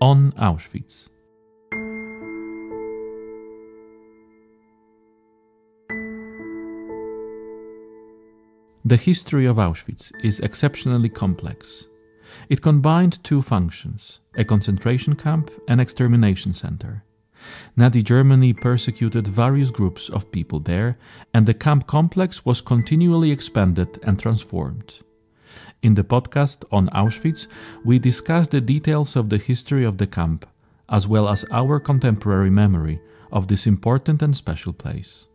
on Auschwitz. The history of Auschwitz is exceptionally complex. It combined two functions, a concentration camp and extermination center. Nazi Germany persecuted various groups of people there, and the camp complex was continually expanded and transformed. In the podcast on Auschwitz, we discuss the details of the history of the camp, as well as our contemporary memory of this important and special place.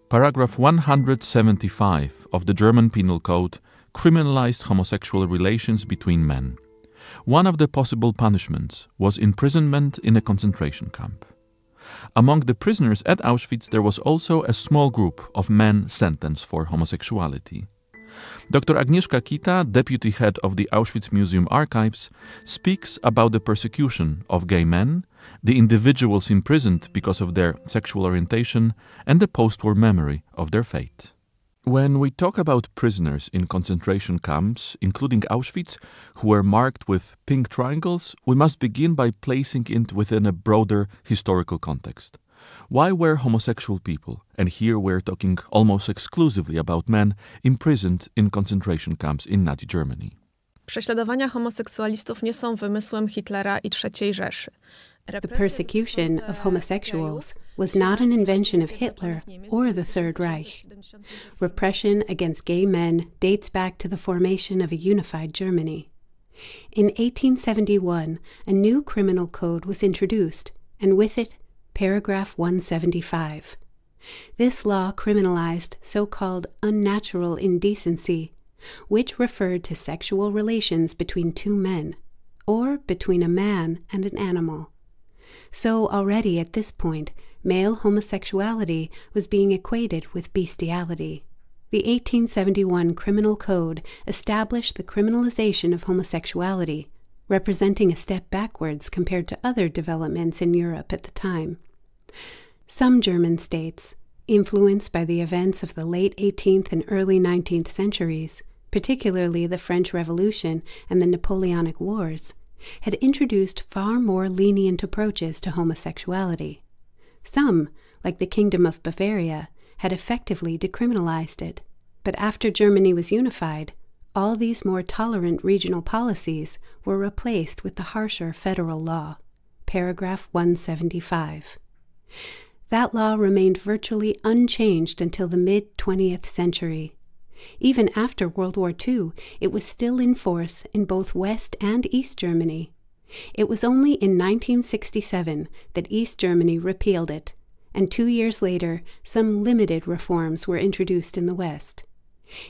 Paragraph 175 of the German Penal Code criminalized homosexual relations between men. One of the possible punishments was imprisonment in a concentration camp. Among the prisoners at Auschwitz there was also a small group of men sentenced for homosexuality. Dr. Agnieszka Kita, deputy head of the Auschwitz Museum Archives, speaks about the persecution of gay men, the individuals imprisoned because of their sexual orientation, and the post-war memory of their fate. When we talk about prisoners in concentration camps, including Auschwitz, who were marked with pink triangles, we must begin by placing it within a broader historical context. Why were homosexual people, and here we're talking almost exclusively about men, imprisoned in concentration camps in Nazi Germany? Prześladowania homoseksualistów nie są wymysłem Hitlera i III Rzeszy. The persecution of homosexuals was not an invention of Hitler or the Third Reich. Repression against gay men dates back to the formation of a unified Germany. In 1871, a new criminal code was introduced, and with it, paragraph 175. This law criminalized so-called unnatural indecency, which referred to sexual relations between two men, or between a man and an animal. So already at this point, male homosexuality was being equated with bestiality. The 1871 Criminal Code established the criminalization of homosexuality, representing a step backwards compared to other developments in Europe at the time. Some German states, influenced by the events of the late 18th and early 19th centuries, particularly the French Revolution and the Napoleonic Wars, had introduced far more lenient approaches to homosexuality. Some, like the Kingdom of Bavaria, had effectively decriminalized it, but after Germany was unified, all these more tolerant regional policies were replaced with the harsher federal law, paragraph 175. That law remained virtually unchanged until the mid-20th century. Even after World War II, it was still in force in both West and East Germany. It was only in 1967 that East Germany repealed it, and 2 years later, some limited reforms were introduced in the West.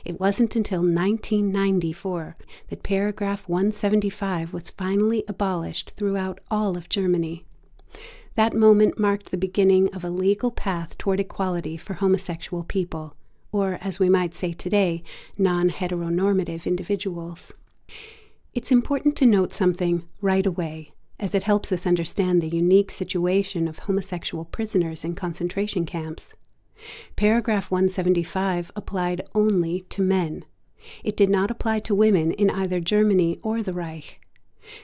It wasn't until 1994 that paragraph 175 was finally abolished throughout all of Germany. That moment marked the beginning of a legal path toward equality for homosexual people, or, as we might say today, non-heteronormative individuals. It's important to note something right away, as it helps us understand the unique situation of homosexual prisoners in concentration camps. Paragraph 175 applied only to men. It did not apply to women in either Germany or the Reich.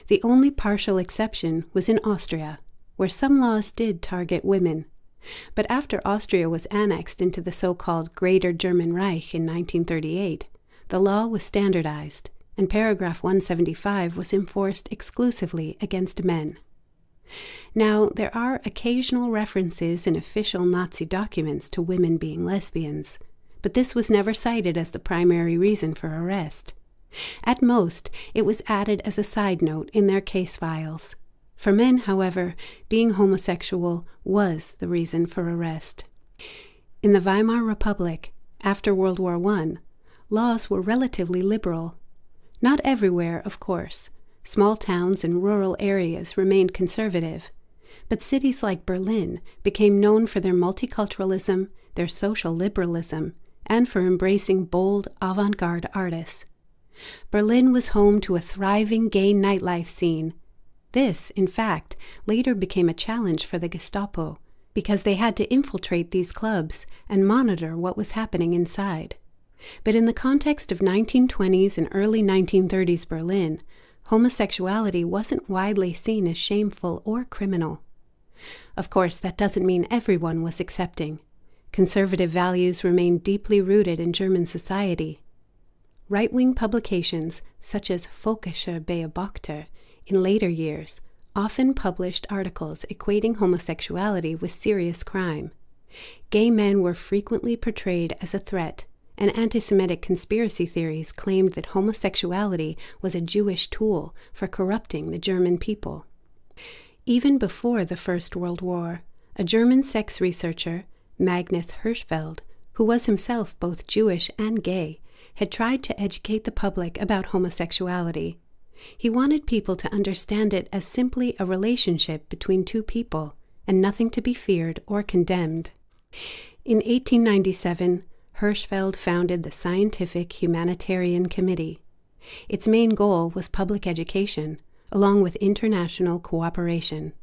The only partial exception was in Austria, where some laws did target women. But after Austria was annexed into the so-called Greater German Reich in 1938, the law was standardized, and paragraph 175 was enforced exclusively against men. Now, there are occasional references in official Nazi documents to women being lesbians, but this was never cited as the primary reason for arrest. At most, it was added as a side note in their case files. For men, however, being homosexual was the reason for arrest. In the Weimar Republic, after World War I, laws were relatively liberal. Not everywhere, of course. Small towns and rural areas remained conservative, but cities like Berlin became known for their multiculturalism, their social liberalism, and for embracing bold avant-garde artists. Berlin was home to a thriving gay nightlife scene. This, in fact, later became a challenge for the Gestapo, because they had to infiltrate these clubs and monitor what was happening inside. But in the context of 1920s and early 1930s Berlin, homosexuality wasn't widely seen as shameful or criminal. Of course, that doesn't mean everyone was accepting. Conservative values remained deeply rooted in German society. Right-wing publications, such as Völkischer Beobachter, in later years, often published articles equating homosexuality with serious crime. Gay men were frequently portrayed as a threat, and anti-Semitic conspiracy theories claimed that homosexuality was a Jewish tool for corrupting the German people. Even before the First World War, a German sex researcher, Magnus Hirschfeld, who was himself both Jewish and gay, had tried to educate the public about homosexuality. He wanted people to understand it as simply a relationship between two people, and nothing to be feared or condemned. In 1897, Hirschfeld founded the Scientific Humanitarian Committee. Its main goal was public education, along with international cooperation.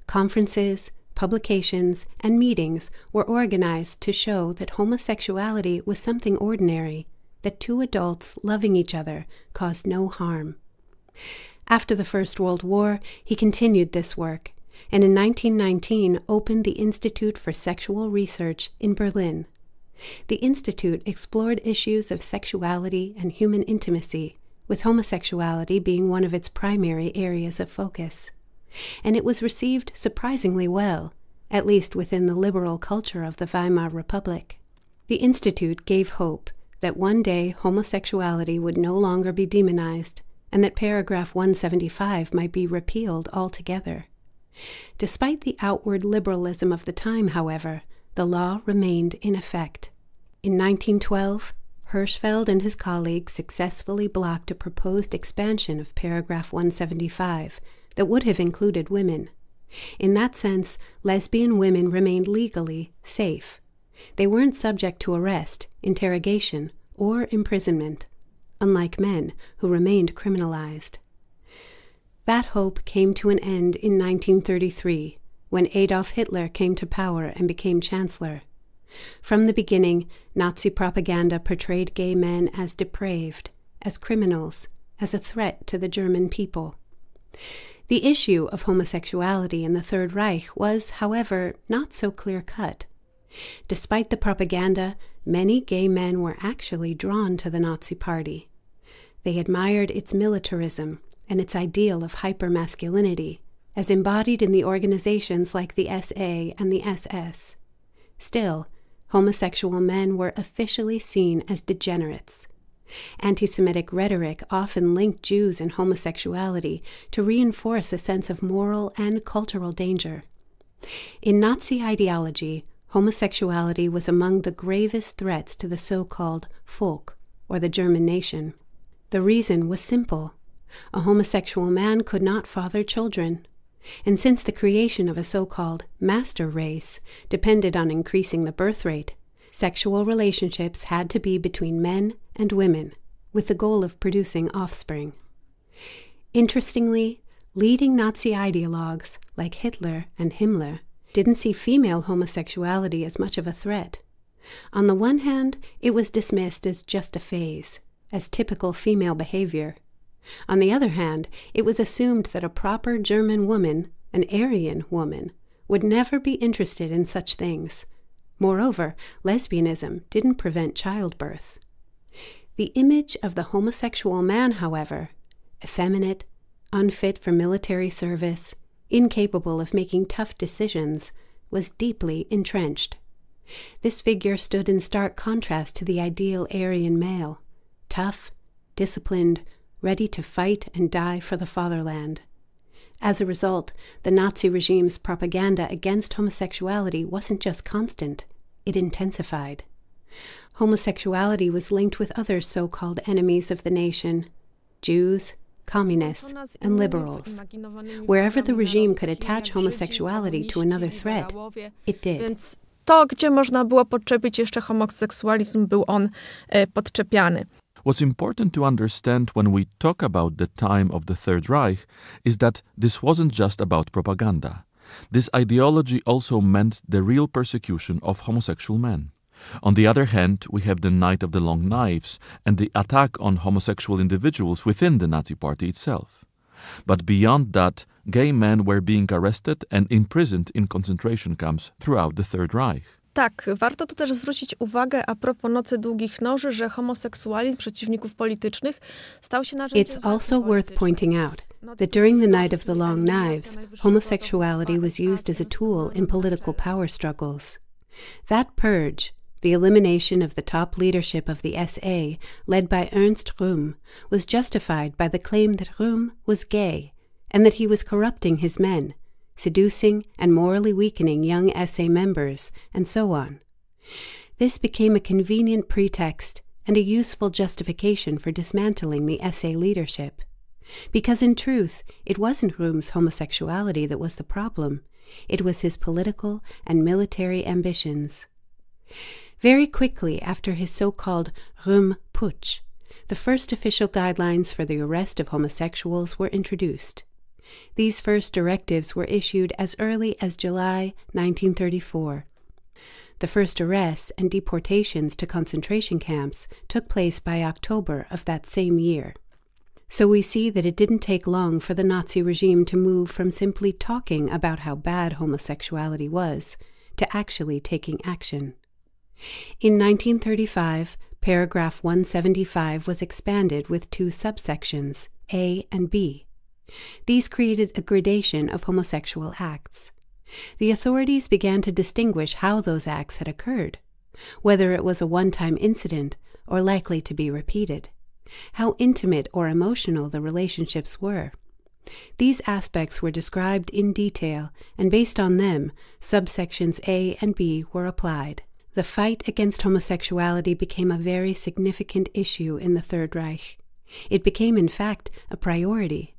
Conferences, publications, and meetings were organized to show that homosexuality was something ordinary, that two adults loving each other caused no harm. After the First World War, he continued this work, and in 1919 opened the Institute for Sexual Research in Berlin. The institute explored issues of sexuality and human intimacy, with homosexuality being one of its primary areas of focus. And it was received surprisingly well, at least within the liberal culture of the Weimar Republic. The institute gave hope that one day homosexuality would no longer be demonized, and that paragraph 175 might be repealed altogether. Despite the outward liberalism of the time, however, the law remained in effect. In 1912, Hirschfeld and his colleagues successfully blocked a proposed expansion of paragraph 175 that would have included women. In that sense, lesbian women remained legally safe. They weren't subject to arrest, interrogation, or imprisonment, unlike men who remained criminalized. That hope came to an end in 1933, when Adolf Hitler came to power and became chancellor. From the beginning, Nazi propaganda portrayed gay men as depraved, as criminals, as a threat to the German people. The issue of homosexuality in the Third Reich was, however, not so clear-cut. Despite the propaganda, many gay men were actually drawn to the Nazi Party. They admired its militarism and its ideal of hypermasculinity, as embodied in the organizations like the SA and the SS. Still, homosexual men were officially seen as degenerates. Anti-Semitic rhetoric often linked Jews and homosexuality to reinforce a sense of moral and cultural danger. In Nazi ideology, homosexuality was among the gravest threats to the so-called Volk, or the German nation. The reason was simple. A homosexual man could not father children. And since the creation of a so-called master race depended on increasing the birth rate, sexual relationships had to be between men and women, with the goal of producing offspring. Interestingly, leading Nazi ideologues like Hitler and Himmler didn't see female homosexuality as much of a threat. On the one hand, it was dismissed as just a phase, as typical female behavior. On the other hand, it was assumed that a proper German woman, an Aryan woman, would never be interested in such things. Moreover, lesbianism didn't prevent childbirth. The image of the homosexual man, however, effeminate, unfit for military service, incapable of making tough decisions, was deeply entrenched. This figure stood in stark contrast to the ideal Aryan male, tough, disciplined, ready to fight and die for the fatherland. As a result, the Nazi regime's propaganda against homosexuality wasn't just constant, it intensified. Homosexuality was linked with other so-called enemies of the nation, Jews, communists, and liberals. Wherever the regime could attach homosexuality to another threat, it did. Więc to, gdzie można było podczepić jeszcze homoseksualizm, był on podczepiany. What's important to understand when we talk about the time of the Third Reich is that this wasn't just about propaganda. This ideology also meant the real persecution of homosexual men. On the other hand, we have the Night of the Long Knives and the attack on homosexual individuals within the Nazi Party itself. But beyond that, gay men were being arrested and imprisoned in concentration camps throughout the Third Reich. Tak, warto tu też zwrócić uwagę a propos Nocy Długich Noży, że homoseksualizm przeciwników politycznych stał się narzędziem... It's also worth pointing out that during the Night of the Long Knives, homosexuality was used as a tool in political power struggles. That purge, the elimination of the top leadership of the SA, led by Ernst Röhm, was justified by the claim that Röhm was gay and that he was corrupting his men, seducing and morally weakening young SA members, and so on. This became a convenient pretext and a useful justification for dismantling the SA leadership. Because in truth, it wasn't Röhm's homosexuality that was the problem. It was his political and military ambitions. Very quickly after his so-called Röhm Putsch, the first official guidelines for the arrest of homosexuals were introduced. These first directives were issued as early as July 1934. The first arrests and deportations to concentration camps took place by October of that same year. So we see that it didn't take long for the Nazi regime to move from simply talking about how bad homosexuality was to actually taking action. In 1935, paragraph 175 was expanded with two subsections, A and B. These created a gradation of homosexual acts. The authorities began to distinguish how those acts had occurred, whether it was a one-time incident or likely to be repeated, how intimate or emotional the relationships were. These aspects were described in detail, and based on them, subsections A and B were applied. The fight against homosexuality became a very significant issue in the Third Reich. It became, in fact, a priority.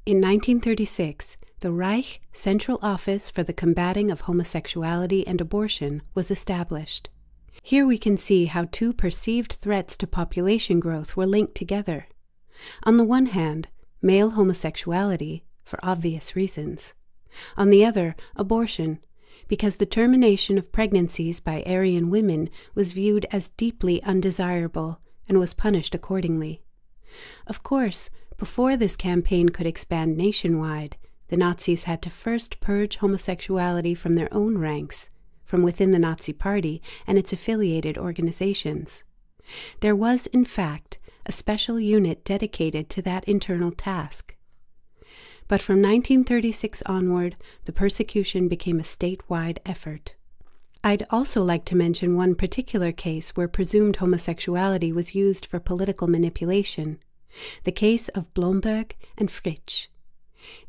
In 1936, the Reich Central Office for the Combating of Homosexuality and Abortion was established. Here we can see how two perceived threats to population growth were linked together. On the one hand, male homosexuality, for obvious reasons. On the other, abortion, because the termination of pregnancies by Aryan women was viewed as deeply undesirable and was punished accordingly. Of course, before this campaign could expand nationwide, the Nazis had to first purge homosexuality from their own ranks, from within the Nazi Party and its affiliated organizations. There was, in fact, a special unit dedicated to that internal task. But from 1936 onward, the persecution became a statewide effort. I'd also like to mention one particular case where presumed homosexuality was used for political manipulation, the case of Blomberg and Fritsch.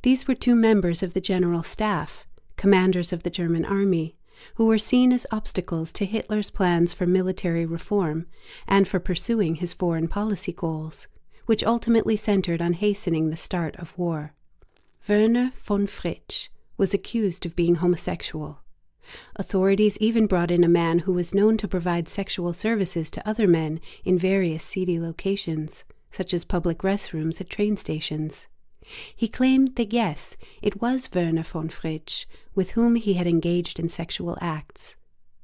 These were two members of the General Staff, commanders of the German army, who were seen as obstacles to Hitler's plans for military reform and for pursuing his foreign policy goals, which ultimately centered on hastening the start of war. Werner von Fritsch was accused of being homosexual. Authorities even brought in a man who was known to provide sexual services to other men in various seedy locations, such as public restrooms at train stations. He claimed that yes, it was Werner von Fritsch with whom he had engaged in sexual acts.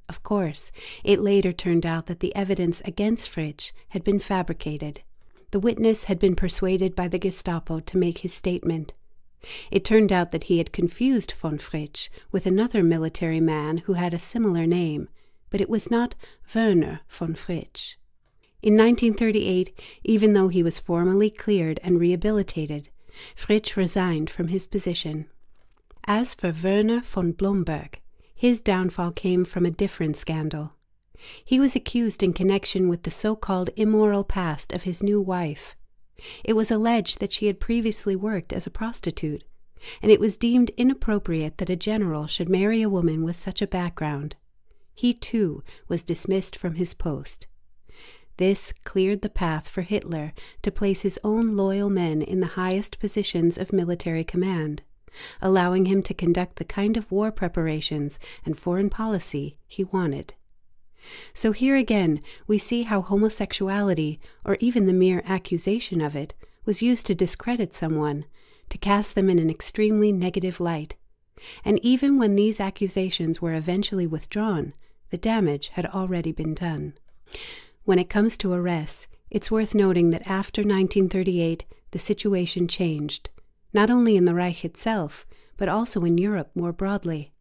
Of course, it later turned out that the evidence against Fritsch had been fabricated. The witness had been persuaded by the Gestapo to make his statement. It turned out that he had confused von Fritsch with another military man who had a similar name, but it was not Werner von Fritsch. In 1938, even though he was formally cleared and rehabilitated, Fritsch resigned from his position. As for Werner von Blomberg, his downfall came from a different scandal. He was accused in connection with the so-called immoral past of his new wife. It was alleged that she had previously worked as a prostitute, and it was deemed inappropriate that a general should marry a woman with such a background. He, too, was dismissed from his post. This cleared the path for Hitler to place his own loyal men in the highest positions of military command, allowing him to conduct the kind of war preparations and foreign policy he wanted. So here again we see how homosexuality, or even the mere accusation of it, was used to discredit someone, to cast them in an extremely negative light, And even when these accusations were eventually withdrawn, the damage had already been done. When it comes to arrests, it's worth noting that after 1938, the situation changed, not only in the Reich itself, but also in Europe more broadly.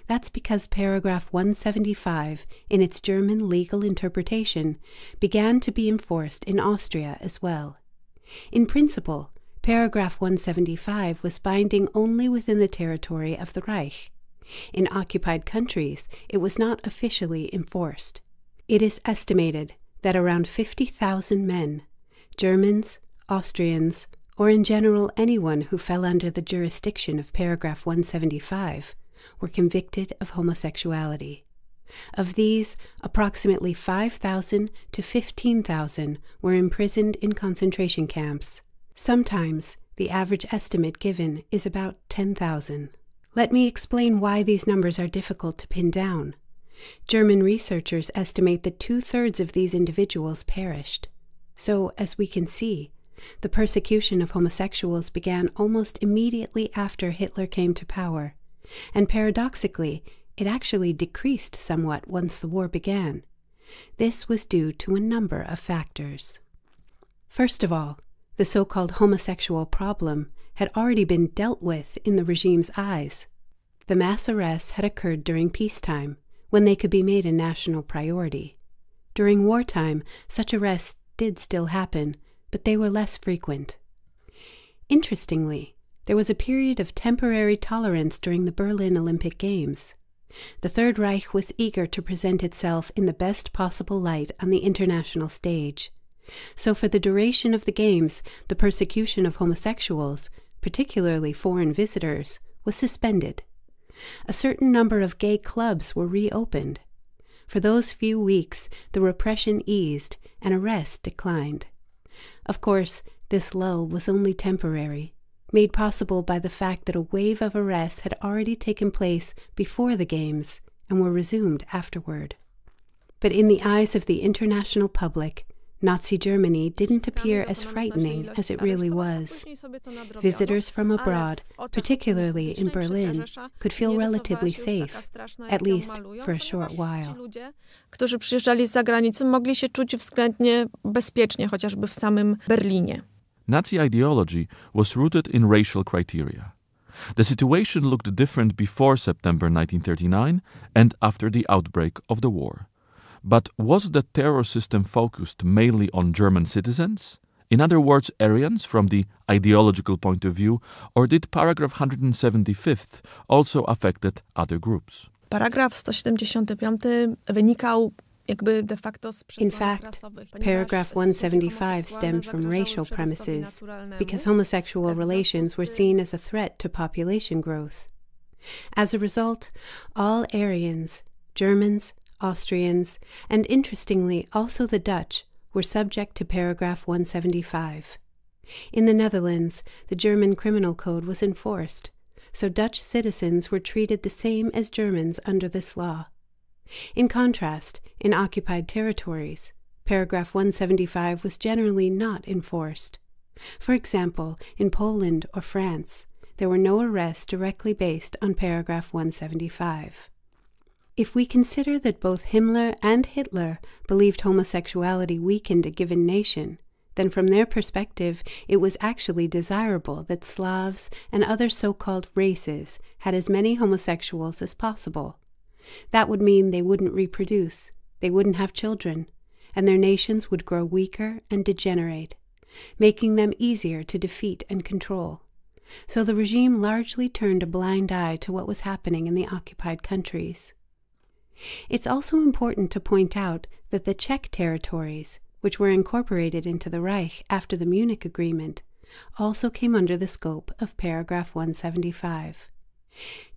That's because paragraph 175, in its German legal interpretation, began to be enforced in Austria as well. In principle, paragraph 175 was binding only within the territory of the Reich. In occupied countries, it was not officially enforced. It is estimated that around 50,000 men, Germans, Austrians, or in general anyone who fell under the jurisdiction of paragraph 175, were convicted of homosexuality. Of these, approximately 5,000 to 15,000 were imprisoned in concentration camps. Sometimes the average estimate given is about 10,000. Let me explain why these numbers are difficult to pin down. German researchers estimate that 2/3 of these individuals perished. So, as we can see, the persecution of homosexuals began almost immediately after Hitler came to power, and paradoxically, it actually decreased somewhat once the war began. This was due to a number of factors. First of all, the so-called homosexual problem had already been dealt with in the regime's eyes. The mass arrests had occurred during peacetime, when they could be made a national priority. During wartime, such arrests did still happen, but they were less frequent. Interestingly, there was a period of temporary tolerance during the Berlin Olympic Games. The Third Reich was eager to present itself in the best possible light on the international stage. So for the duration of the Games, the persecution of homosexuals, particularly foreign visitors, was suspended. A certain number of gay clubs were reopened. For those few weeks, the repression eased and arrests declined. Of course, this lull was only temporary, made possible by the fact that a wave of arrests had already taken place before the Games and were resumed afterward. But in the eyes of the international public, Nazi Germany didn't appear as frightening as it really was. Visitors from abroad, particularly in Berlin, could feel relatively safe, at least for a short while. Którzy przyjeżdżali z zagranicy, mogli się czuć względnie bezpiecznie, chociażby w samym Berlinie. Nazi ideology was rooted in racial criteria. The situation looked different before September 1939 and after the outbreak of the war. But was the terror system focused mainly on German citizens? In other words, Aryans from the ideological point of view, or did paragraph 175 also affected other groups? Paragraf 175 wynikał jakby de facto z In fact, paragraph 175 stemmed from racial premises because homosexual relations were seen as a threat to population growth. As a result, all Aryans, Germans, Austrians, and interestingly also the Dutch, were subject to paragraph 175. In the Netherlands, the German Criminal Code was enforced, so Dutch citizens were treated the same as Germans under this law. In contrast, in occupied territories, paragraph 175 was generally not enforced. For example, in Poland or France, there were no arrests directly based on paragraph 175. If we consider that both Himmler and Hitler believed homosexuality weakened a given nation, then from their perspective it was actually desirable that Slavs and other so-called races had as many homosexuals as possible. That would mean they wouldn't reproduce, they wouldn't have children, and their nations would grow weaker and degenerate, making them easier to defeat and control. So the regime largely turned a blind eye to what was happening in the occupied countries. It's also important to point out that the Czech territories, which were incorporated into the Reich after the Munich Agreement, also came under the scope of paragraph 175.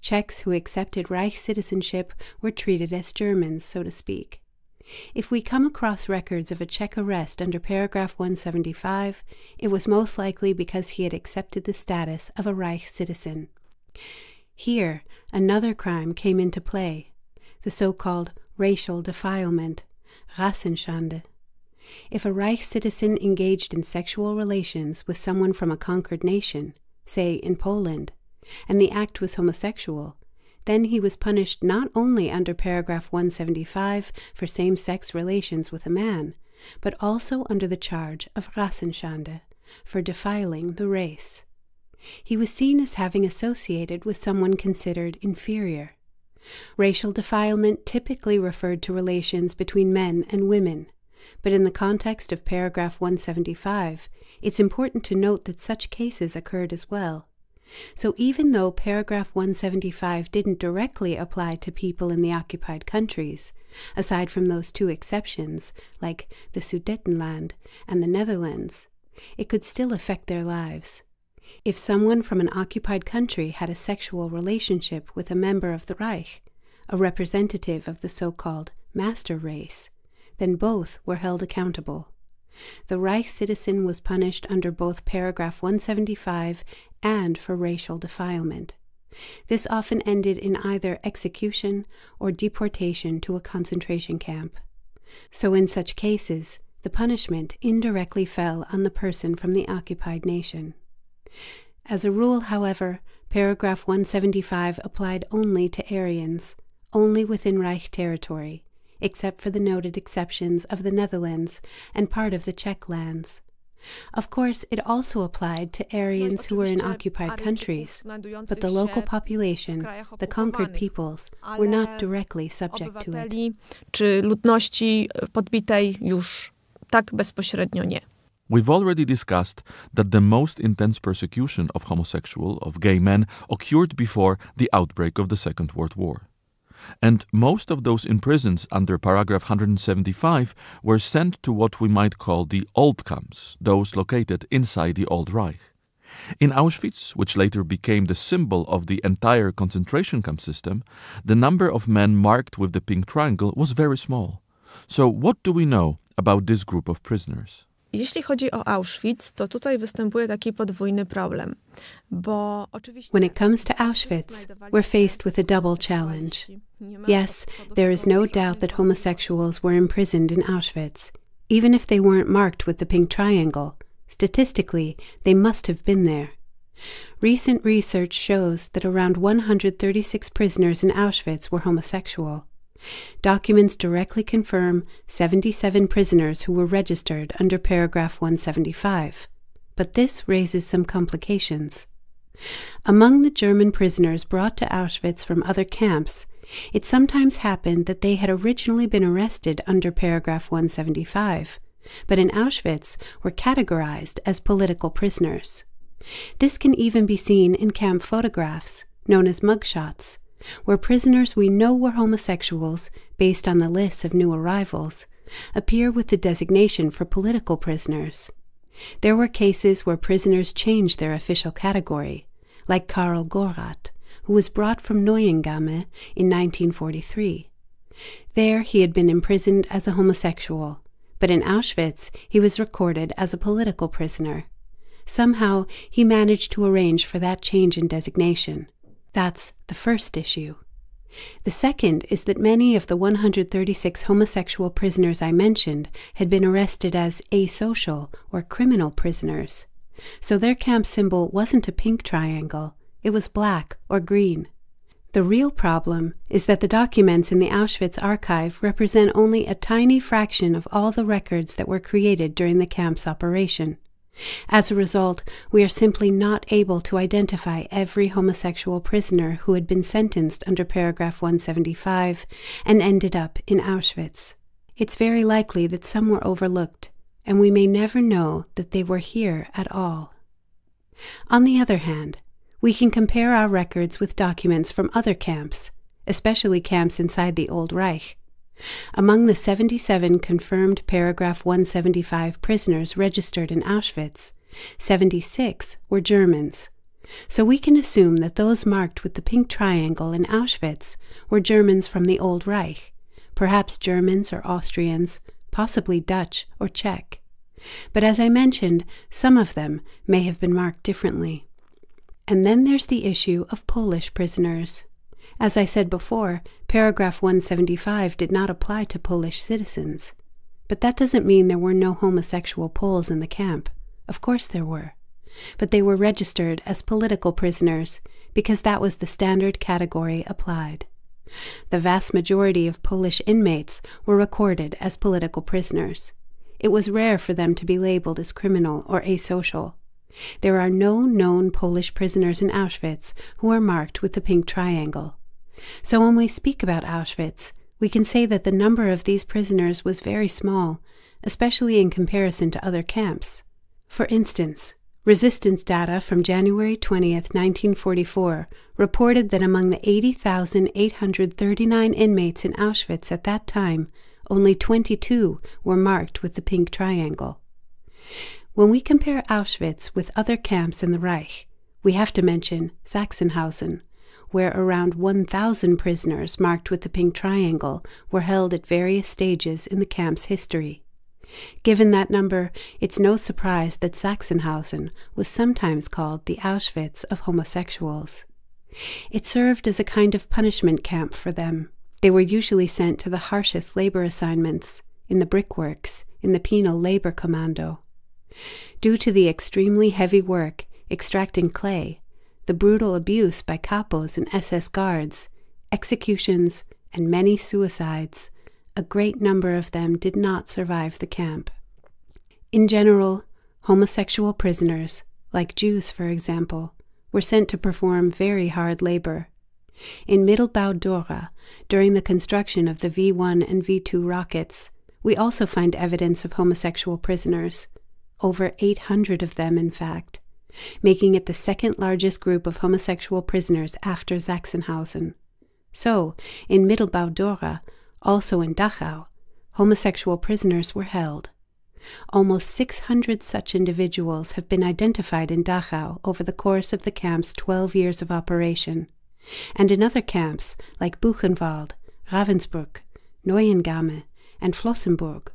Czechs who accepted Reich citizenship were treated as Germans, so to speak. If we come across records of a Czech arrest under paragraph 175, it was most likely because he had accepted the status of a Reich citizen. Here, another crime came into play, the so-called racial defilement, Rassenschande. If a Reich citizen engaged in sexual relations with someone from a conquered nation, say in Poland, and the act was homosexual, then he was punished not only under paragraph 175 for same-sex relations with a man, but also under the charge of Rassenschande, for defiling the race. He was seen as having associated with someone considered inferior. Racial defilement typically referred to relations between men and women, but in the context of paragraph 175, it's important to note that such cases occurred as well. So even though paragraph 175 didn't directly apply to people in the occupied countries, aside from those two exceptions, like the Sudetenland and the Netherlands, it could still affect their lives. If someone from an occupied country had a sexual relationship with a member of the Reich, a representative of the so-called master race, then both were held accountable. The Reich citizen was punished under both paragraph 175 and for racial defilement. This often ended in either execution or deportation to a concentration camp. So in such cases, the punishment indirectly fell on the person from the occupied nation. As a rule, however, paragraph 175 applied only to Aryans, only within Reich territory, except for the noted exceptions of the Netherlands and part of the Czech lands. Of course, it also applied to Aryans who were in occupied countries, but the local population, the conquered peoples, were not directly subject to it. Czy ludności podbitej już tak bezpośrednio nie. We've already discussed that the most intense persecution of homosexual, of gay men, occurred before the outbreak of the Second World War. And most of those imprisoned under paragraph 175 were sent to what we might call the old camps, those located inside the Old Reich. In Auschwitz, which later became the symbol of the entire concentration camp system, the number of men marked with the pink triangle was very small. So what do we know about this group of prisoners? Jeśli chodzi o Auschwitz, to tutaj występuje taki podwójny problem, bo oczywiście... When it comes to Auschwitz, we're faced with a double challenge. Yes, there is no doubt that homosexuals were imprisoned in Auschwitz. Even if they weren't marked with the pink triangle, statistically, they must have been there. Recent research shows that around 136 prisoners in Auschwitz were homosexual. Documents directly confirm 77 prisoners who were registered under paragraph 175. But this raises some complications. Among the German prisoners brought to Auschwitz from other camps, it sometimes happened that they had originally been arrested under paragraph 175, but in Auschwitz were categorized as political prisoners. This can even be seen in camp photographs, known as mugshots, where prisoners we know were homosexuals, based on the lists of new arrivals, appear with the designation for political prisoners. There were cases where prisoners changed their official category, like Karl Gorath, who was brought from Neuengamme in 1943. There he had been imprisoned as a homosexual, but in Auschwitz he was recorded as a political prisoner. Somehow he managed to arrange for that change in designation. That's the first issue. The second is that many of the 136 homosexual prisoners I mentioned had been arrested as asocial or criminal prisoners. So their camp symbol wasn't a pink triangle, it was black or green. The real problem is that the documents in the Auschwitz archive represent only a tiny fraction of all the records that were created during the camp's operation. As a result, we are simply not able to identify every homosexual prisoner who had been sentenced under paragraph 175 and ended up in Auschwitz. It's very likely that some were overlooked, and we may never know that they were here at all. On the other hand, we can compare our records with documents from other camps, especially camps inside the Old Reich. Among the 77 confirmed paragraph 175 prisoners registered in Auschwitz, 76 were Germans. So we can assume that those marked with the pink triangle in Auschwitz were Germans from the Old Reich, perhaps Germans or Austrians, possibly Dutch or Czech. But as I mentioned, some of them may have been marked differently. And then there's the issue of Polish prisoners. As I said before, paragraph 175 did not apply to Polish citizens. But that doesn't mean there were no homosexual Poles in the camp. Of course there were. but they were registered as political prisoners because that was the standard category applied. The vast majority of Polish inmates were recorded as political prisoners. It was rare for them to be labeled as criminal or asocial. There are no known Polish prisoners in Auschwitz who are marked with the pink triangle. So when we speak about Auschwitz, we can say that the number of these prisoners was very small, especially in comparison to other camps. For instance, resistance data from January 20th, 1944 reported that among the 80,839 inmates in Auschwitz at that time, only 22 were marked with the pink triangle. When we compare Auschwitz with other camps in the Reich, we have to mention Sachsenhausen, where around 1,000 prisoners marked with the pink triangle were held at various stages in the camp's history. Given that number, it's no surprise that Sachsenhausen was sometimes called the Auschwitz of homosexuals. It served as a kind of punishment camp for them. They were usually sent to the harshest labor assignments, in the brickworks, in the penal labor commando. Due to the extremely heavy work extracting clay, the brutal abuse by capos and SS guards, executions, and many suicides, a great number of them did not survive the camp. In general, homosexual prisoners, like Jews for example, were sent to perform very hard labor. In Mittelbau Dora, during the construction of the V-1 and V-2 rockets, we also find evidence of homosexual prisoners, over 800 of them in fact, making it the second largest group of homosexual prisoners after Sachsenhausen. So, in Mittelbau Dora, also in Dachau, homosexual prisoners were held. Almost 600 such individuals have been identified in Dachau over the course of the camp's 12 years of operation, and in other camps like Buchenwald, Ravensbrück, Neuengamme, and Flossenburg,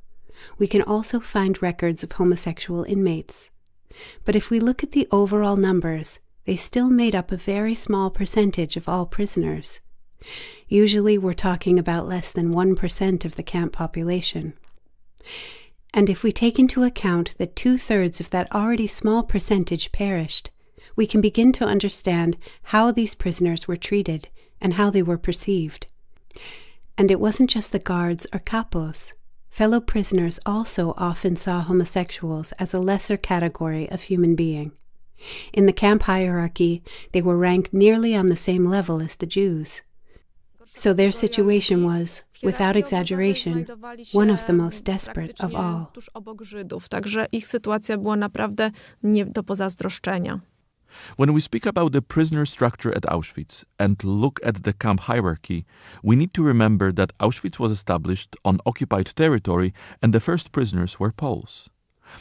we can also find records of homosexual inmates. But if we look at the overall numbers, they still made up a very small percentage of all prisoners. Usually we're talking about less than 1% of the camp population. And if we take into account that 2/3 of that already small percentage perished, we can begin to understand how these prisoners were treated and how they were perceived. And it wasn't just the guards or capos. Fellow prisoners also often saw homosexuals as a lesser category of human being. In the camp hierarchy, they were ranked nearly on the same level as the Jews. So their situation was, without exaggeration, one of the most desperate of all. Także ich sytuacja była naprawdę nie do pozazdroszczenia. When we speak about the prisoner structure at Auschwitz and look at the camp hierarchy, we need to remember that Auschwitz was established on occupied territory and the first prisoners were Poles.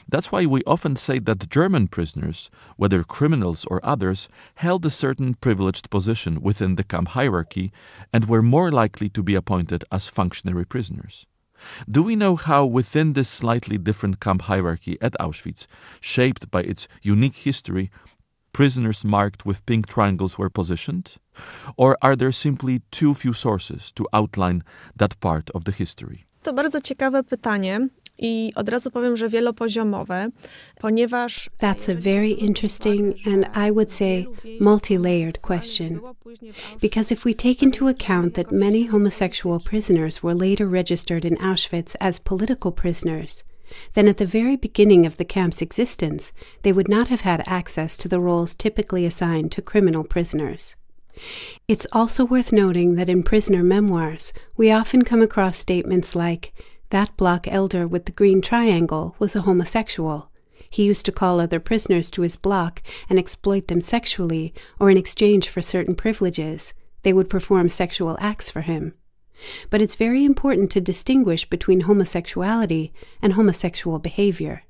That's why we often say that German prisoners, whether criminals or others, held a certain privileged position within the camp hierarchy and were more likely to be appointed as functionary prisoners. Do we know how within this slightly different camp hierarchy at Auschwitz, shaped by its unique history, prisoners marked with pink triangles were positioned? Or are there simply too few sources to outline that part of the history? To bardzo ciekawe pytanie. I od razu powiem, że wielopoziomowe, ponieważ... That's a very interesting and I would say multi-layered question. Because if we take into account that many homosexual prisoners were later registered in Auschwitz as political prisoners, then at the very beginning of the camp's existence, they would not have had access to the roles typically assigned to criminal prisoners. It's also worth noting that in prisoner memoirs, we often come across statements like, "That block elder with the green triangle was a homosexual. He used to call other prisoners to his block and exploit them sexually, or in exchange for certain privileges, they would perform sexual acts for him." But it's very important to distinguish between homosexuality and homosexual behavior.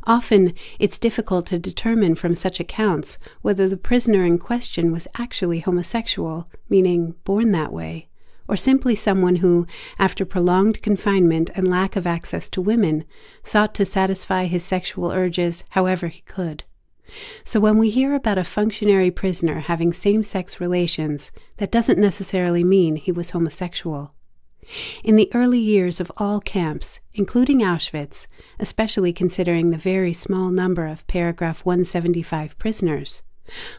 Often, it's difficult to determine from such accounts whether the prisoner in question was actually homosexual, meaning born that way, or simply someone who, after prolonged confinement and lack of access to women, sought to satisfy his sexual urges however he could. So when we hear about a functionary prisoner having same-sex relations, that doesn't necessarily mean he was homosexual. In the early years of all camps, including Auschwitz, especially considering the very small number of paragraph 175 prisoners,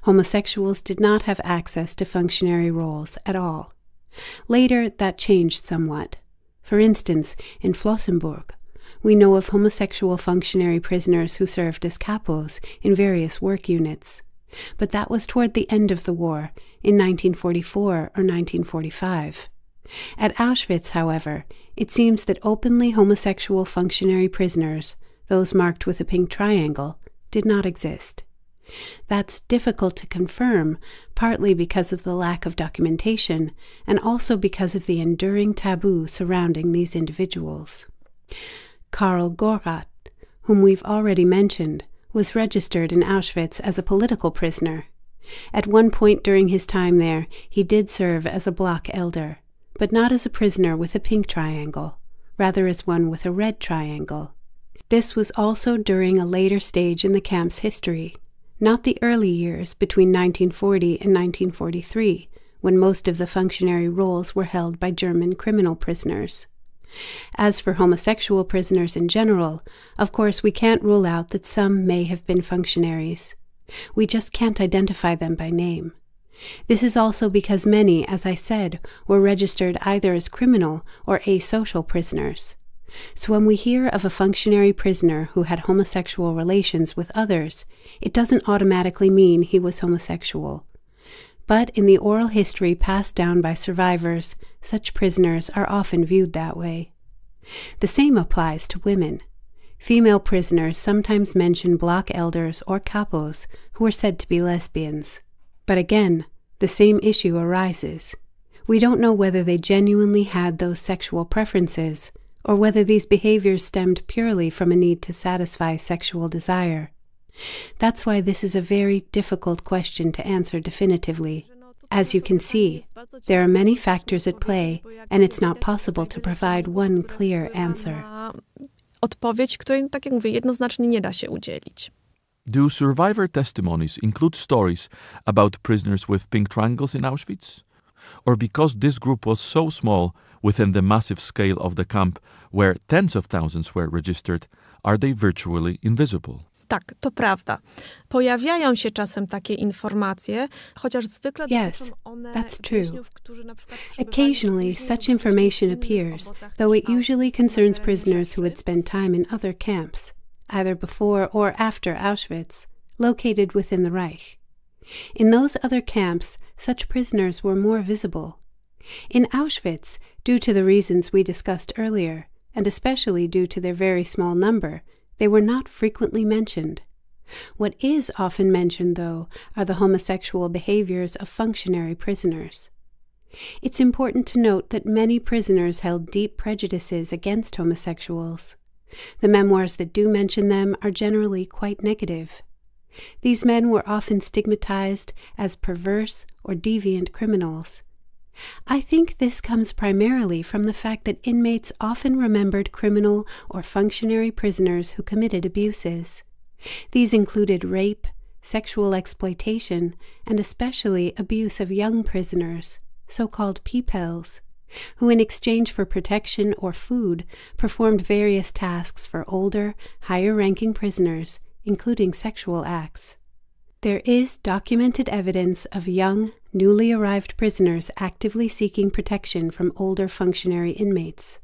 homosexuals did not have access to functionary roles at all. Later, that changed somewhat. For instance, in Flossenburg, we know of homosexual functionary prisoners who served as capos in various work units. But that was toward the end of the war, in 1944 or 1945. At Auschwitz, however, it seems that openly homosexual functionary prisoners, those marked with a pink triangle, did not exist. That's difficult to confirm, partly because of the lack of documentation, and also because of the enduring taboo surrounding these individuals. Karl Gorath, whom we've already mentioned, was registered in Auschwitz as a political prisoner. At one point during his time there, he did serve as a block elder, but not as a prisoner with a pink triangle, rather as one with a red triangle. This was also during a later stage in the camp's history, not the early years between 1940 and 1943, when most of the functionary roles were held by German criminal prisoners. As for homosexual prisoners in general, of course we can't rule out that some may have been functionaries. We just can't identify them by name. This is also because many, as I said, were registered either as criminal or asocial prisoners. So when we hear of a functionary prisoner who had homosexual relations with others, it doesn't automatically mean he was homosexual. But in the oral history passed down by survivors, such prisoners are often viewed that way. The same applies to women. Female prisoners sometimes mention block elders or capos who are said to be lesbians. But again, the same issue arises. We don't know whether they genuinely had those sexual preferences, or whether these behaviors stemmed purely from a need to satisfy sexual desire. That's why this is a very difficult question to answer definitively. As you can see, there are many factors at play, and it's not possible to provide one clear answer. Odpowiedź, której, tak jak mówię, jednoznacznie nie da się udzielić. Do survivor testimonies include stories about prisoners with pink triangles in Auschwitz? Or because this group was so small within the massive scale of the camp, where tens of thousands were registered, are they virtually invisible? Tak, to prawda. Pojawiają się czasem takie informacje, chociaż zwykle Yes, that's true. Occasionally, such information appears, though it usually concerns prisoners who had spent time in other camps, either before or after Auschwitz, located within the Reich. In those other camps, such prisoners were more visible. In Auschwitz, due to the reasons we discussed earlier, and especially due to their very small number, they were not frequently mentioned. What is often mentioned, though, are the homosexual behaviors of functionary prisoners. It's important to note that many prisoners held deep prejudices against homosexuals. The memoirs that do mention them are generally quite negative. These men were often stigmatized as perverse or deviant criminals. I think this comes primarily from the fact that inmates often remembered criminal or functionary prisoners who committed abuses. These included rape, sexual exploitation, and especially abuse of young prisoners, so-called P-Pels, who in exchange for protection or food performed various tasks for older, higher-ranking prisoners, including sexual acts. There is documented evidence of young, newly arrived prisoners actively seeking protection from older functionary inmates.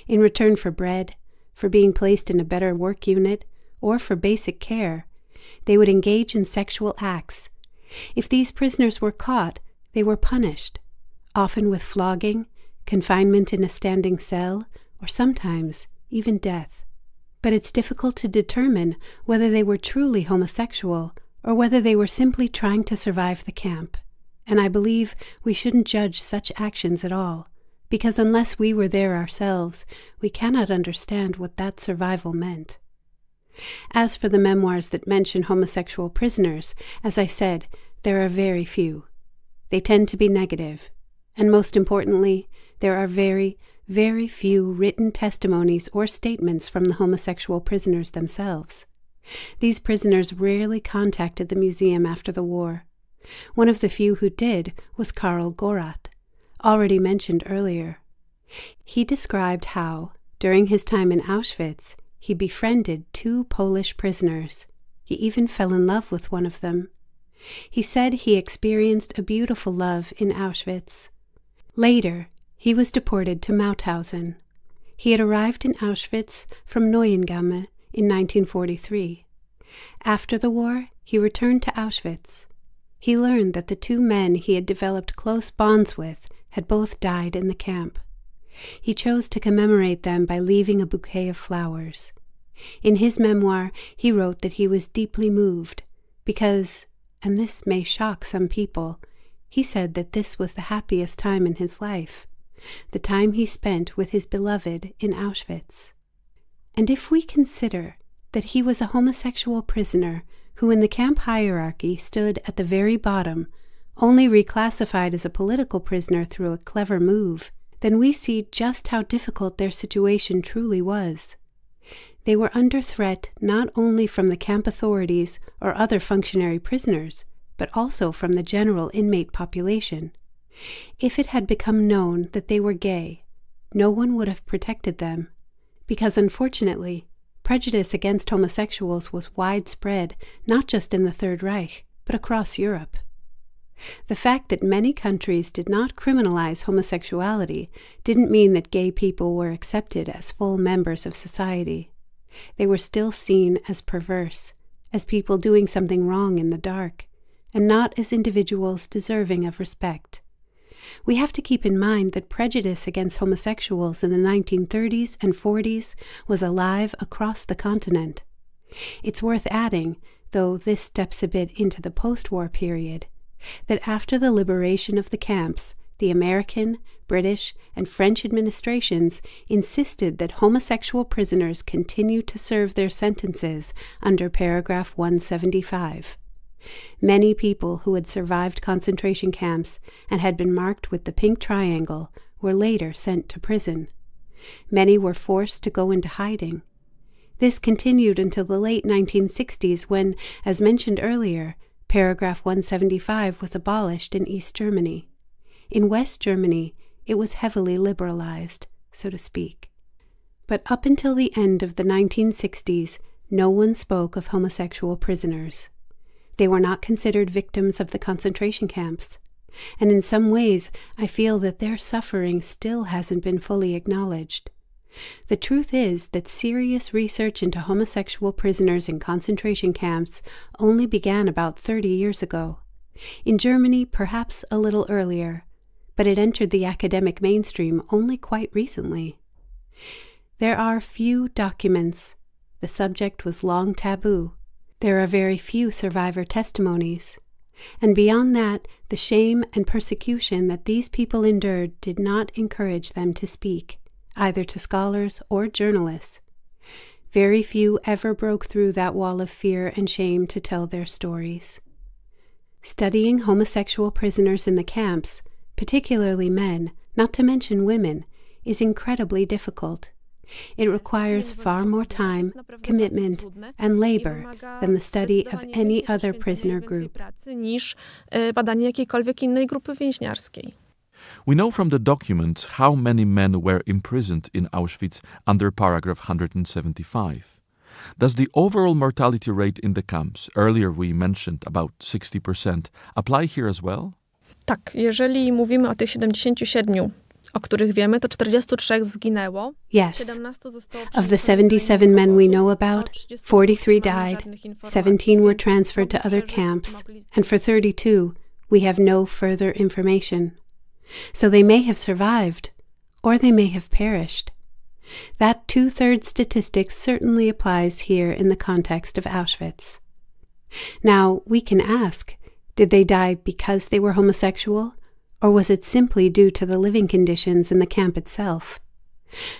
In return for bread, for being placed in a better work unit, or for basic care, they would engage in sexual acts. If these prisoners were caught, they were punished, often with flogging, confinement in a standing cell, or sometimes even death. But it's difficult to determine whether they were truly homosexual or whether they were simply trying to survive the camp. And I believe we shouldn't judge such actions at all, because unless we were there ourselves, we cannot understand what that survival meant. As for the memoirs that mention homosexual prisoners, as I said, there are very few. They tend to be negative. And most importantly, there are very, very few written testimonies or statements from the homosexual prisoners themselves. These prisoners rarely contacted the museum after the war. One of the few who did was Karl Gorath, already mentioned earlier. He described how, during his time in Auschwitz, he befriended 2 Polish prisoners. He even fell in love with one of them. He said he experienced a beautiful love in Auschwitz. Later, he was deported to Mauthausen. He had arrived in Auschwitz from Neuengamme in 1943. After the war, he returned to Auschwitz. He learned that the 2 men he had developed close bonds with had both died in the camp. He chose to commemorate them by leaving a bouquet of flowers. In his memoir, he wrote that he was deeply moved because, and this may shock some people, he said that this was the happiest time in his life, the time he spent with his beloved in Auschwitz. And if we consider that he was a homosexual prisoner who in the camp hierarchy stood at the very bottom, only reclassified as a political prisoner through a clever move, then we see just how difficult their situation truly was. They were under threat not only from the camp authorities or other functionary prisoners, but also from the general inmate population. If it had become known that they were gay, no one would have protected them, because unfortunately, prejudice against homosexuals was widespread not just in the Third Reich, but across Europe. The fact that many countries did not criminalize homosexuality didn't mean that gay people were accepted as full members of society. They were still seen as perverse, as people doing something wrong in the dark, and not as individuals deserving of respect. We have to keep in mind that prejudice against homosexuals in the 1930s and 40s was alive across the continent. It's worth adding, though this steps a bit into the post-war period, that after the liberation of the camps, the American, British, and French administrations insisted that homosexual prisoners continue to serve their sentences under paragraph 175. Many people who had survived concentration camps and had been marked with the pink triangle were later sent to prison. Many were forced to go into hiding. This continued until the late 1960s when, as mentioned earlier, paragraph 175 was abolished in East Germany. In West Germany, it was heavily liberalized, so to speak. But up until the end of the 1960s, no one spoke of homosexual prisoners. They were not considered victims of the concentration camps, and in some ways I feel that their suffering still hasn't been fully acknowledged. The truth is that serious research into homosexual prisoners in concentration camps only began about 30 years ago. In Germany, perhaps a little earlier, but it entered the academic mainstream only quite recently. There are few documents. The subject was long taboo. There are very few survivor testimonies. And beyond that, the shame and persecution that these people endured did not encourage them to speak, either to scholars or journalists. Very few ever broke through that wall of fear and shame to tell their stories. Studying homosexual prisoners in the camps, particularly men, not to mention women, is incredibly difficult. It requires far more time, commitment, and labor than the study of any other prisoner group. We know from the documents how many men were imprisoned in Auschwitz under paragraph 175. Does the overall mortality rate in the camps, earlier we mentioned about 60%, apply here as well? Tak, jeżeli mówimy o tych 77, o których wiemy, to 43 zginęło. Yes. Of the 77 men we know about, 43 died, 17 were transferred to other camps, and for 32, we have no further information. So they may have survived, or they may have perished. That 2/3 statistic certainly applies here in the context of Auschwitz. Now, we can ask, did they die because they were homosexual, or was it simply due to the living conditions in the camp itself?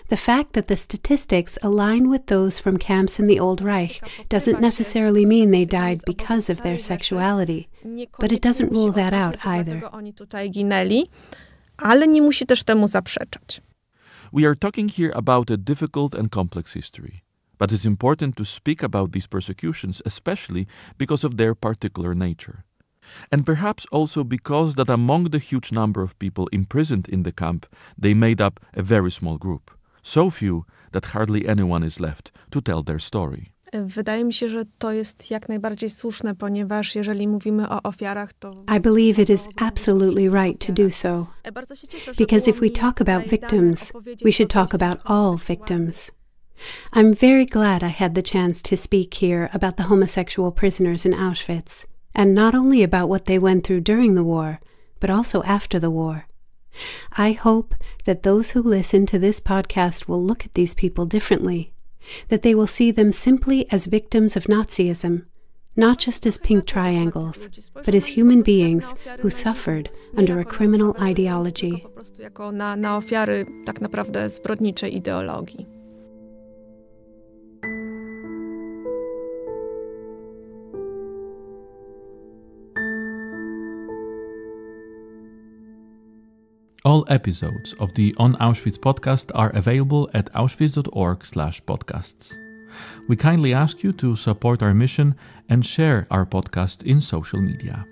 The fact that the statistics align with those from camps in the Old Reich doesn't necessarily mean they died because of their sexuality, but it doesn't rule that out either. Ale nie musi też temu zaprzeczać. We are talking here about a difficult and complex history, but it's important to speak about these persecutions, especially because of their particular nature. And perhaps also because that among the huge number of people imprisoned in the camp, they made up a very small group. So few that hardly anyone is left to tell their story. Wydaje mi się, że to jest jak najbardziej słuszne, ponieważ jeżeli mówimy o ofiarach, to... I believe it is absolutely right to do so. Because if we talk about victims, we should talk about all victims. I'm very glad I had the chance to speak here about the homosexual prisoners in Auschwitz, and not only about what they went through during the war, but also after the war. I hope that those who listen to this podcast will look at these people differently, that they will see them simply as victims of Nazism, not just as pink triangles, but as human beings who suffered under a criminal ideology. Po prostu jako na ofiary tak naprawdę zbrodniczej ideologii. All episodes of the On Auschwitz podcast are available at auschwitz.org/podcasts. We kindly ask you to support our mission and share our podcast in social media.